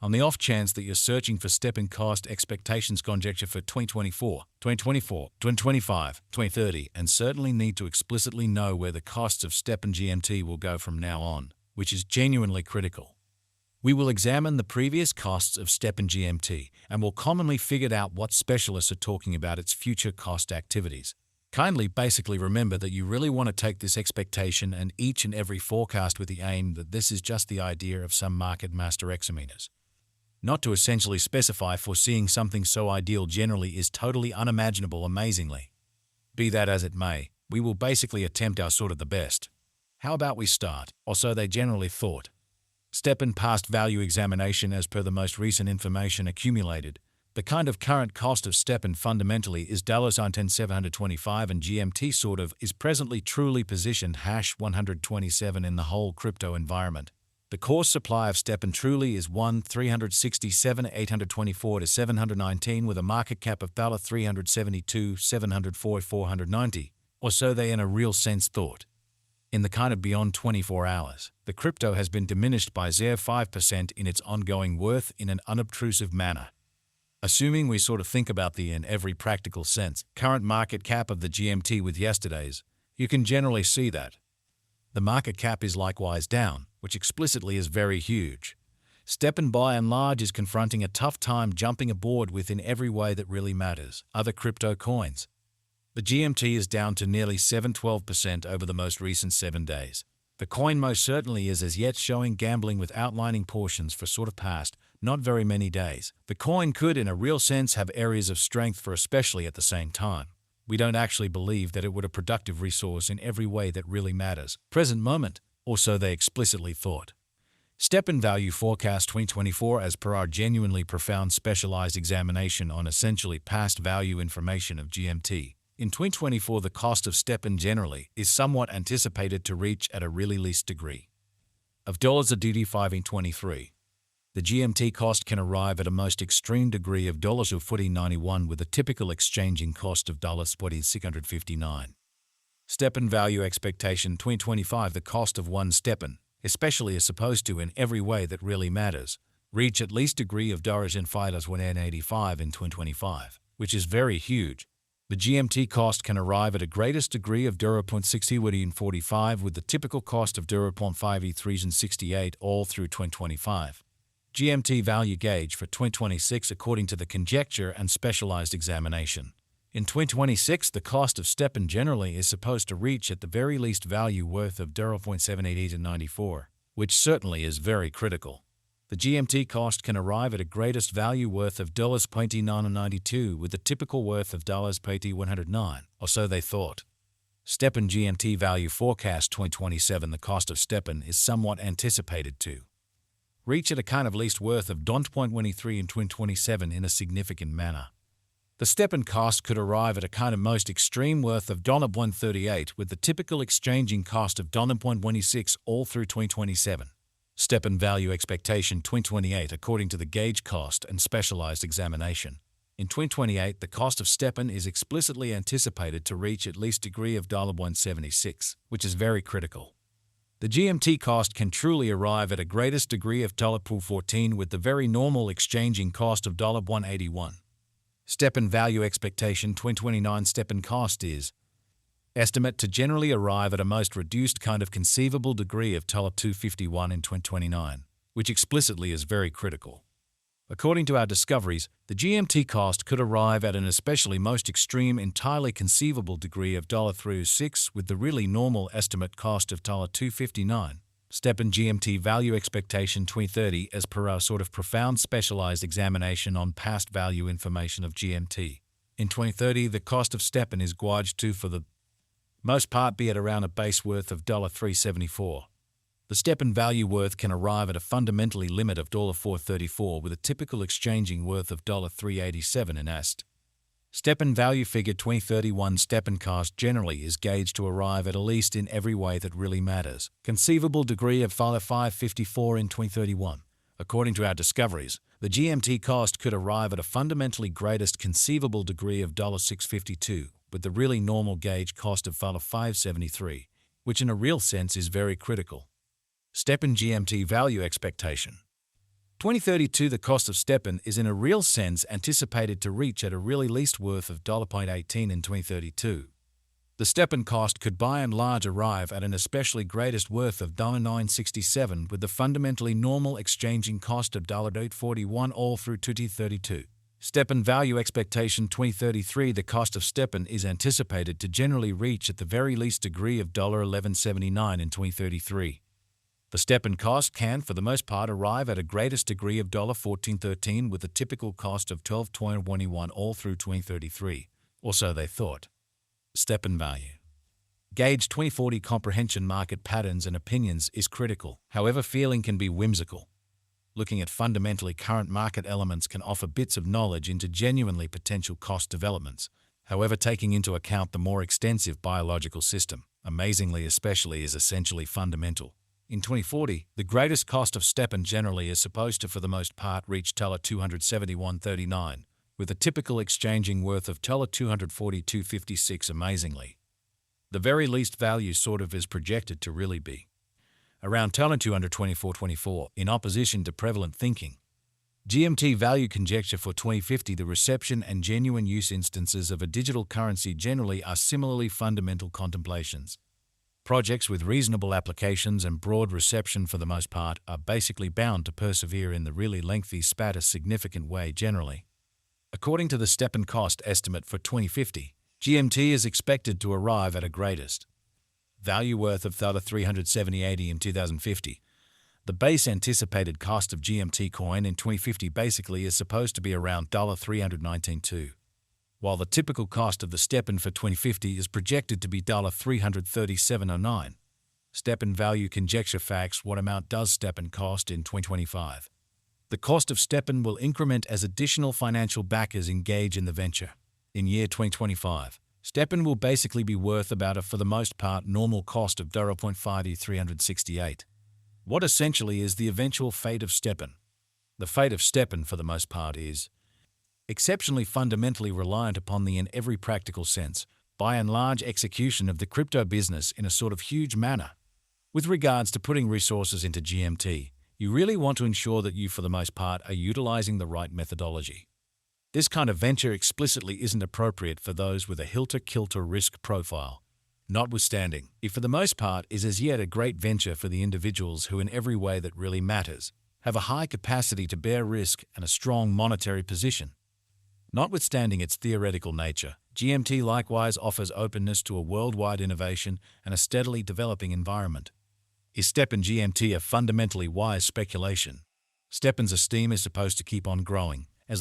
On the off chance that you're searching for step-in cost expectations conjecture for 2024, 2025, 2030, and certainly need to explicitly know where the costs of step-in GMT will go from now on, which is genuinely critical. We will examine the previous costs of step-in GMT and will commonly figure out what specialists are talking about its future cost activities. Kindly basically remember that you really want to take this expectation and each and every forecast with the aim that this is just the idea of some market master examiners. Not to essentially specify foreseeing something so ideal generally is totally unimaginable amazingly. Be that as it may, we will basically attempt our sort of the best. How about we start, or so they generally thought. Step-in past value examination as per the most recent information accumulated. The kind of current cost of step-in fundamentally is $10725 and GMT sort of is presently truly positioned #127 in the whole crypto environment. The core supply of step-in truly is 367,824 to 719 with a market cap of $372, 704, 490, or so they in a real sense thought. In the kind of beyond 24 hours, the crypto has been diminished by 0.5% in its ongoing worth in an unobtrusive manner. Assuming we sort of think about the in every practical sense current market cap of the GMT with yesterday's, you can generally see that the market cap is likewise down, which explicitly is very huge. Step-in by and large is confronting a tough time jumping aboard with in every way that really matters, other crypto coins. The GMT is down to nearly 7-12% over the most recent 7 days. The coin most certainly is as yet showing gambling with outlining portions for sort of past, not very many days. The coin could in a real sense have areas of strength for especially at the same time. We don't actually believe that it would a productive resource in every way that really matters. Present moment, or so they explicitly thought. Step-in value forecast 2024 as per our genuinely profound specialized examination on essentially past value information of GMT. In 2024, the cost of step-in generally is somewhat anticipated to reach at a really least degree of dollars a duty 5 in 23. The GMT cost can arrive at a most extreme degree of dollars of $14.91 with a typical exchanging cost of $659. Step-in value expectation 2025 the cost of one step-in, especially is supposed to in every way that really matters, reach at least degree of dollars in $185 in 2025, which is very huge. The GMT cost can arrive at a greatest degree of $0.60 in 45 with the typical cost of $0.5 in 68 all through 2025. GMT value gauge for 2026 according to the conjecture and specialized examination. In 2026, the cost of step-in generally is supposed to reach at the very least value worth of $0.788 in 94, which certainly is very critical. The GMT cost can arrive at a greatest value worth of $0.9992 with the typical worth of $109, or so they thought. Step-in GMT value forecast 2027 the cost of step-in is somewhat anticipated to reach at a kind of least worth of $0.23 in 2027 in a significant manner. The step-in cost could arrive at a kind of most extreme worth of $1.38 with the typical exchanging cost of $0.26 all through 2027. Step-in value expectation 2028 according to the gauge cost and specialized examination. In 2028, the cost of step-in is explicitly anticipated to reach at least degree of $1.76, which is very critical. The GMT cost can truly arrive at a greatest degree of $14 with the very normal exchanging cost of $1.81. Step-in value expectation 2029 step-in cost is estimate to generally arrive at a most reduced kind of conceivable degree of $251 in 2029, which explicitly is very critical. According to our discoveries, the GMT cost could arrive at an especially most extreme entirely conceivable degree of $306 with the really normal estimate cost of $259. Step-in GMT value expectation 2030 as per our sort of profound specialized examination on past value information of GMT. In 2030, the cost of step-in is gauged to for the most part be at around a base worth of $374. The step-in value worth can arrive at a fundamentally limit of $434 with a typical exchanging worth of $387 in AST. Step-in value figure 2031 step-in cost generally is gauged to arrive at least in every way that really matters. Conceivable degree of $554 in 2031. According to our discoveries, the GMT cost could arrive at a fundamentally greatest conceivable degree of $652. With the really normal gauge cost of $573, which in a real sense is very critical. Step-in GMT value expectation 2032, the cost of stepn is in a real sense anticipated to reach at a really least worth of $0.18 in 2032. The stepn cost could by and large arrive at an especially greatest worth of $9.67 with the fundamentally normal exchanging cost of $8.41 all through 2032. Stepn value expectation 2033, the cost of stepn is anticipated to generally reach at the very least degree of $11.79 in 2033. The stepn cost can, for the most part, arrive at a greatest degree of $14.13 with a typical cost of $12.21 all through 2033, or so they thought. Stepn value. Gauge 2040 comprehension market patterns and opinions is critical, however feeling can be whimsical. Looking at fundamentally current market elements can offer bits of knowledge into genuinely potential cost developments, however taking into account the more extensive biological system, amazingly especially, is essentially fundamental. In 2040, the greatest cost of stepn generally is supposed to for the most part reach $271.39, with a typical exchanging worth of $242.56 amazingly. The very least value sort of is projected to really be around $224.24 in opposition to prevalent thinking. GMT value conjecture for 2050, the reception and genuine use instances of a digital currency generally are similarly fundamental contemplations. Projects with reasonable applications and broad reception for the most part are basically bound to persevere in the really lengthy spat a significant way generally. According to the stepn cost estimate for 2050, GMT is expected to arrive at a greatest value worth of $370.80 in 2050. The base anticipated cost of GMT coin in 2050 basically is supposed to be around $319.2. While the typical cost of the stepn for 2050 is projected to be $337.09. Stepn value conjecture facts. What amount does stepn cost in 2025? The cost of stepn will increment as additional financial backers engage in the venture. In year 2025, stepn will basically be worth about a, for the most part, normal cost of $0.5368. What essentially is the eventual fate of stepn? The fate of stepn, for the most part, is exceptionally fundamentally reliant upon the, in every practical sense, by and large execution of the crypto business in a sort of huge manner. With regards to putting resources into GMT, you really want to ensure that you, for the most part, are utilizing the right methodology. This kind of venture explicitly isn't appropriate for those with a hilter-kilter risk profile. Notwithstanding, it for the most part is as yet a great venture for the individuals who, in every way that really matters, have a high capacity to bear risk and a strong monetary position. Notwithstanding its theoretical nature, GMT likewise offers openness to a worldwide innovation and a steadily developing environment. Is stepn GMT a fundamentally wise speculation? Stepn's esteem is supposed to keep on growing.